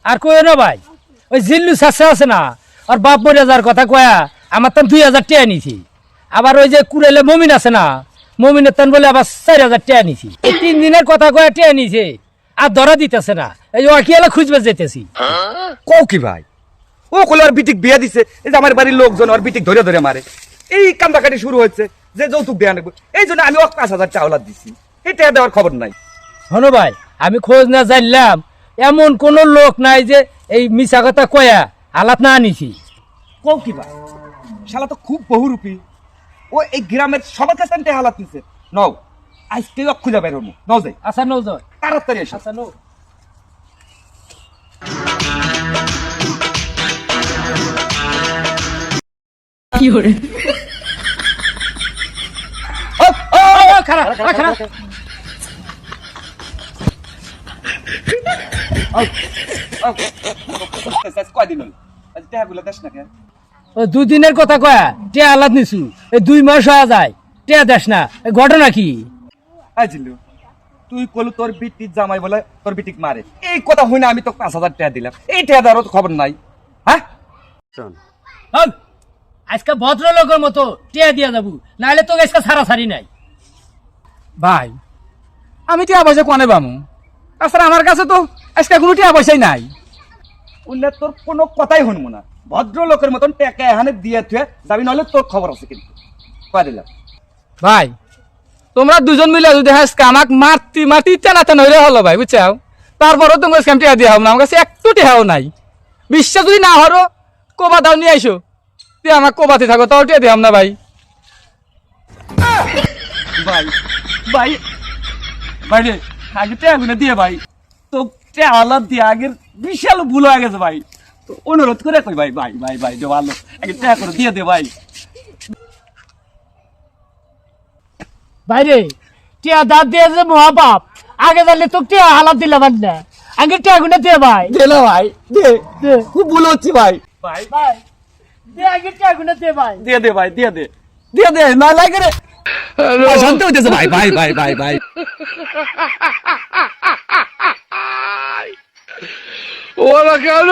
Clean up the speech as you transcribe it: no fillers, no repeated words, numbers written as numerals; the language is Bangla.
আর কই না ভাই ওই জিল্লু চাচা আছে না আর বাপ মরে যাওয়ার কথা কয়া আমার তো 2000 টাকা নিছি আবার ওই যে কুড়েলে মমিন আছে না মমিনের তান বলে আবার 4000 টাকা নিছি এই 3 দিনের কথা কয়া টাকা নিছে আর ধরা দিতেছে না এই ওয়াকিয়ালা খুঁজবে যেতেছি কও কি ভাই ও কলে আর বিটিক বিয়া দিছে এই যে আমার বাড়ির লোকজন আর বিটিক ধরে ধরে মারে এই কান্দাকাটি শুরু হচ্ছে যে যৌতুক দেয়া নেব এই জন্য আমি 5000 টাকা ওলাদ দিছি এটা দেওয়ার খবর নাই হনো ভাই আমি খোঁজ না জানলাম এমন কোন লোক নাই যে এই মিছা কথা কয়া হালাত না আনিছি কও কি ভাই শালা তো খুব বহুরূপী ও এই গ্রামের সবার কাছে টাকা হালাত নিছে নাও আজকে খুঁজে বের হবো নাও যাই আচ্ছা নৌ যাও তাড়াতাড়ি এসো আচ্ছা নৌ কি হরে খারাপ খারাপ কয়দিন হল আজ টাকাগুলো দেশ না কেন ওই 2 দিনের কথা কয়া টে আলাদ নিছু এই 2 মাস হয়ে যায় টে দেশ না এই ঘটনা কি আইছিলু তুই কলু তোর বিটির জামাই বলে তোর বিটিক মারে এই কথা হই না আমি তো 5000 টাকা দিলাম এই টাকা দেওয়ার তো খবর নাই হ্যাঁ হল আজকে ভদ্রলোকের মতো টে দিয়া যাবো নাহলে তো আজকে ছাড়াছাড়ি নাই ভাই আমি টিয়া পয়সা কোনে পামু তাছাড়া আমার কাছে তো আজকে কোনো টিয়া পয়সাই নাই উল্লে তোর কোনো কথাই শুনবো না ভদ্রলোকের মতন টাকা এখানে দিয়ে থুয়ে যাবি নাহলে তোর খবর আছে কিন্তু কয় দিলাম ভাই তোমরা দুজন মিলে যদি আজকে আমাকে মাটি টানাটান হইলে হলো ভাই বুঝছাও তারপরও তোমার আজকে আমি টিয়া দিয়া হব না আমার কাছে একটু টিয়াও নাই বিশ্বাস যদি না হরো কোবা দাও নিয়ে আইসো তুই আমাকে কোবাতে থাকো তাও টিয়া দিয়াম না ভাই ভাই ভাই ভাই রে আগে টাকাগুলো দিয়ে ভাই তো টাকা আলাদ দিয়ে আগের বিশাল ভুল হয়ে গেছে ভাই তো অনুরোধ করে কই ভাই ভাই ভাই ভাই দে ভালো আগে টাকা করে দিয়ে দে ভাই বাইরে টিয়া দাঁত দিয়ে যে মহাপাপ আগে জানলে তো টিয়া হালাত দিলাম না আগে টিয়া গুনে দে ভাই দে না ভাই দে দে খুব ভুল হচ্ছে ভাই ভাই ভাই দে আগে টিয়া গুনে দে ভাই দিয়ে দে ভাই দিয়ে দে না লাগে রে শান্ত হইতেছে ভাই ভাই ভাই ভাই ভাই ওরা কেন